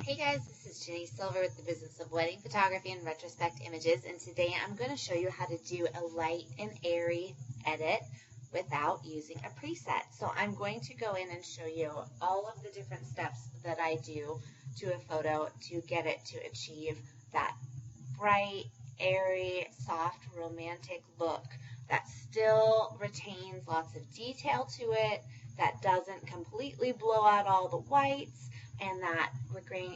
Hey guys, this is Jenny Silver with the Business of Wedding Photography and Retrospect Images, and today I'm going to show you how to do a light and airy edit without using a preset. So I'm going to go in and show you all of the different steps that I do to a photo to get it to achieve that bright, airy, soft, romantic look that still retains lots of detail to it, that doesn't completely blow out all the whites, and that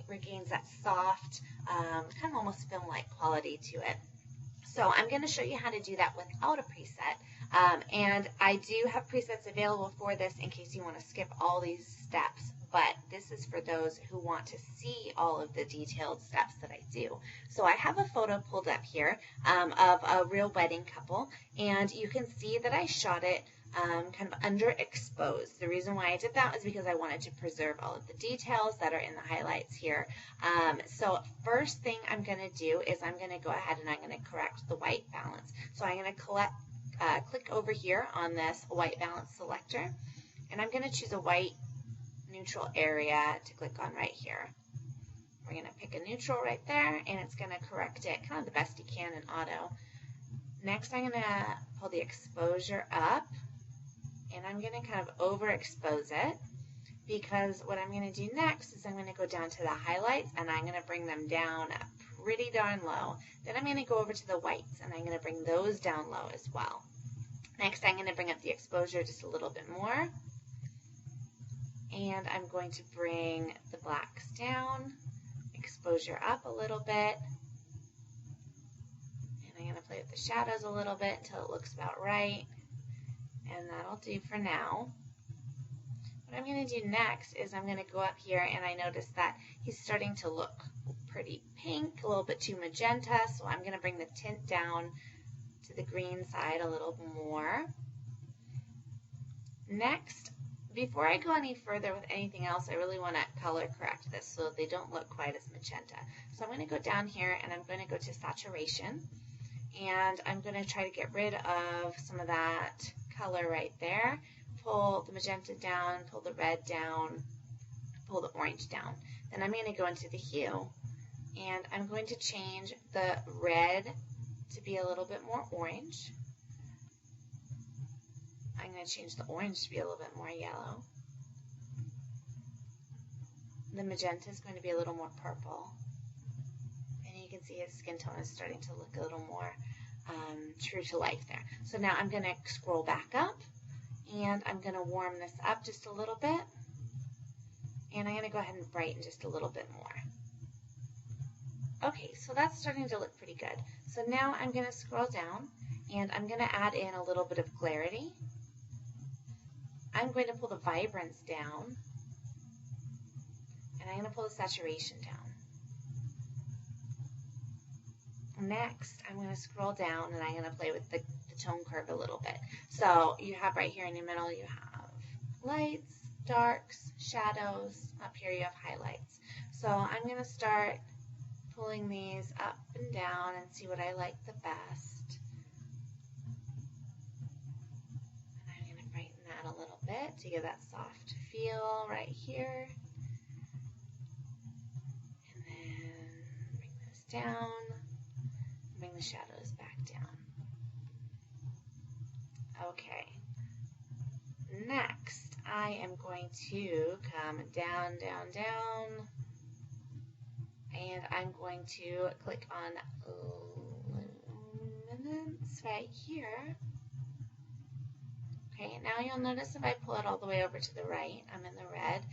regains that soft, kind of almost film-like quality to it. So I'm going to show you how to do that without a preset. And I do have presets available for this in case you want to skip all these steps, but this is for those who want to see all of the detailed steps that I do. So I have a photo pulled up here of a real wedding couple, and you can see that I shot it kind of underexposed. The reason why I did that is because I wanted to preserve all of the details that are in the highlights here. So first thing I'm going to do is I'm going to go ahead and I'm going to correct the white balance. So I'm going to click over here on this white balance selector, and I'm going to choose a white neutral area to click on right here. We're going to pick a neutral right there, and it's going to correct it kind of the best you can in auto. Next, I'm going to pull the exposure up, and I'm going to kind of overexpose it, because what I'm going to do next is I'm going to go down to the highlights and I'm going to bring them down pretty darn low. Then I'm going to go over to the whites and I'm going to bring those down low as well. Next, I'm going to bring up the exposure just a little bit more, and I'm going to bring the blacks down, exposure up a little bit, and I'm going to play with the shadows a little bit until it looks about right. And that'll do for now. What I'm going to do next is I'm going to go up here, and I notice that he's starting to look pretty pink, a little bit too magenta, so I'm going to bring the tint down to the green side a little more. Next, before I go any further with anything else, I really want to color correct this so that they don't look quite as magenta. So I'm going to go down here and I'm going to go to saturation, and I'm going to try to get rid of some of that color right there. Pull the magenta down, pull the red down, pull the orange down. Then I'm going to go into the hue, and I'm going to change the red to be a little bit more orange. I'm going to change the orange to be a little bit more yellow. The magenta is going to be a little more purple. And you can see his skin tone is starting to look a little more true to life there. So now I'm going to scroll back up, and I'm going to warm this up just a little bit, and I'm going to go ahead and brighten just a little bit more. Okay, so that's starting to look pretty good. So now I'm going to scroll down, and I'm going to add in a little bit of clarity. I'm going to pull the vibrance down, and I'm going to pull the saturation down. Next, I'm going to scroll down, and I'm going to play with the tone curve a little bit. So you have right here in the middle, you have lights, darks, shadows. Up here you have highlights. So I'm going to start pulling these up and down and see what I like the best. And I'm going to brighten that a little bit to give that soft feel right here. And then bring this down. Bring the shadows back down. Okay. Next, I am going to come down, down, down, and I'm going to click on luminance right here. Okay, and now you'll notice if I pull it all the way over to the right, I'm in the red.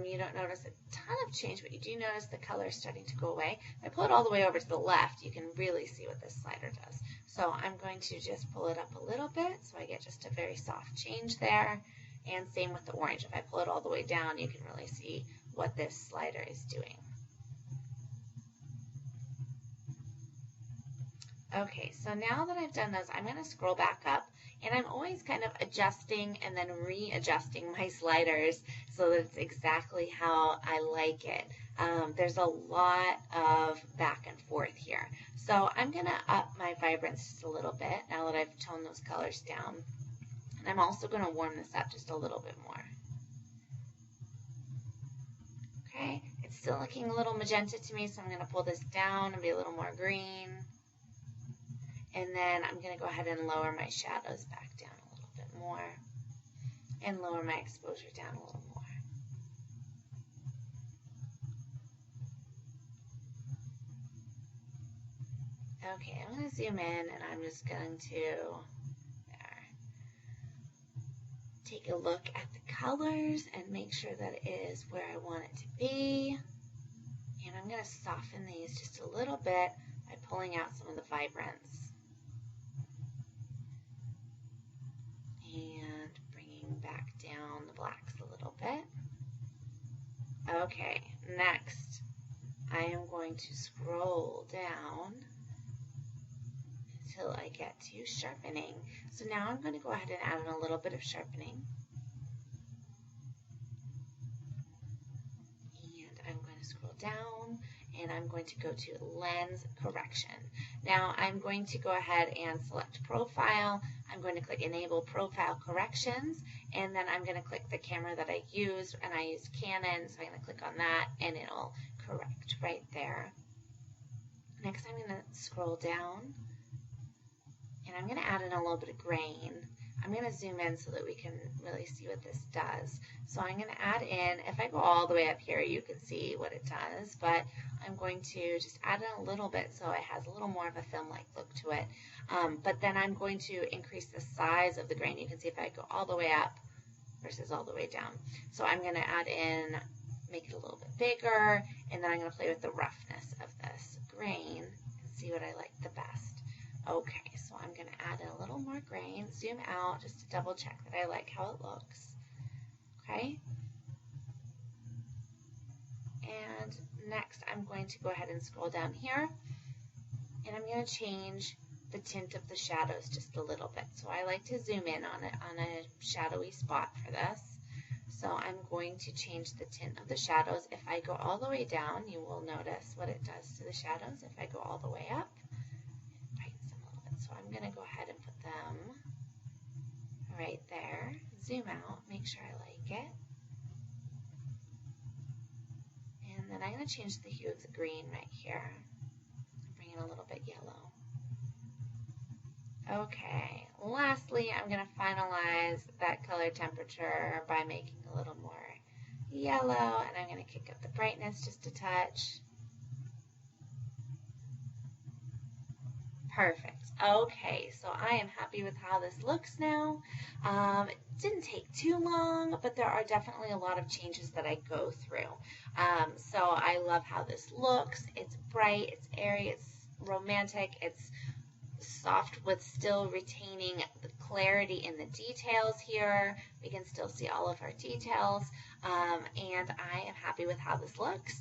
You don't notice a ton of change, but you do notice the color is starting to go away. If I pull it all the way over to the left, you can really see what this slider does. So I'm going to just pull it up a little bit so I get just a very soft change there. And same with the orange. If I pull it all the way down, you can really see what this slider is doing. Okay, so now that I've done those, I'm going to scroll back up, and I'm always kind of adjusting and then readjusting my sliders so that it's exactly how I like it. There's a lot of back and forth here. So I'm going to up my vibrance just a little bit now that I've toned those colors down. And I'm also going to warm this up just a little bit more. Okay, It's still looking a little magenta to me, so I'm going to pull this down and be a little more green. And then I'm going to go ahead and lower my shadows back down a little bit more and lower my exposure down a little more. Okay, I'm going to zoom in and I'm just going to take a look at the colors and make sure that it is where I want it to be. And I'm going to soften these just a little bit by pulling out some of the vibrance. And bringing back down the blacks a little bit. Okay, next I am going to scroll down until I get to sharpening. So now I'm going to go ahead and add in a little bit of sharpening. And I'm going to scroll down and I'm going to go to lens correction. Now I'm going to go ahead and select profile. I'm going to click enable profile corrections, and then I'm going to click the camera that I used, and I used Canon, so I'm going to click on that and it'll correct right there. Next I'm going to scroll down and I'm going to add in a little bit of grain. I'm going to zoom in so that we can really see what this does. So I'm going to add in, if I go all the way up here, you can see what it does, but I'm going to just add in a little bit so it has a little more of a film-like look to it. But then I'm going to increase the size of the grain. You can see if I go all the way up versus all the way down. So I'm going to add in, make it a little bit bigger, and then I'm going to play with the roughness of this grain and see what I like the best. Okay, so I'm going to add in a little more grain, zoom out just to double check that I like how it looks. Okay. And next I'm going to go ahead and scroll down here and I'm going to change the tint of the shadows just a little bit. So I like to zoom in on a shadowy spot for this. So I'm going to change the tint of the shadows. If I go all the way down, you will notice what it does to the shadows. If I go all the way up, so I'm going to go ahead and put them right there. Zoom out, make sure I like it. And then I'm going to change the hue of the green right here. Bring it a little bit yellow. Okay, lastly, I'm going to finalize that color temperature by making a little more yellow, and I'm going to kick up the brightness just a touch. Perfect. Okay, so I am happy with how this looks now. It didn't take too long, but there are definitely a lot of changes that I go through. So I love how this looks. It's bright, it's airy, it's romantic, it's soft with still retaining the clarity in the details here. We can still see all of our details, and I am happy with how this looks.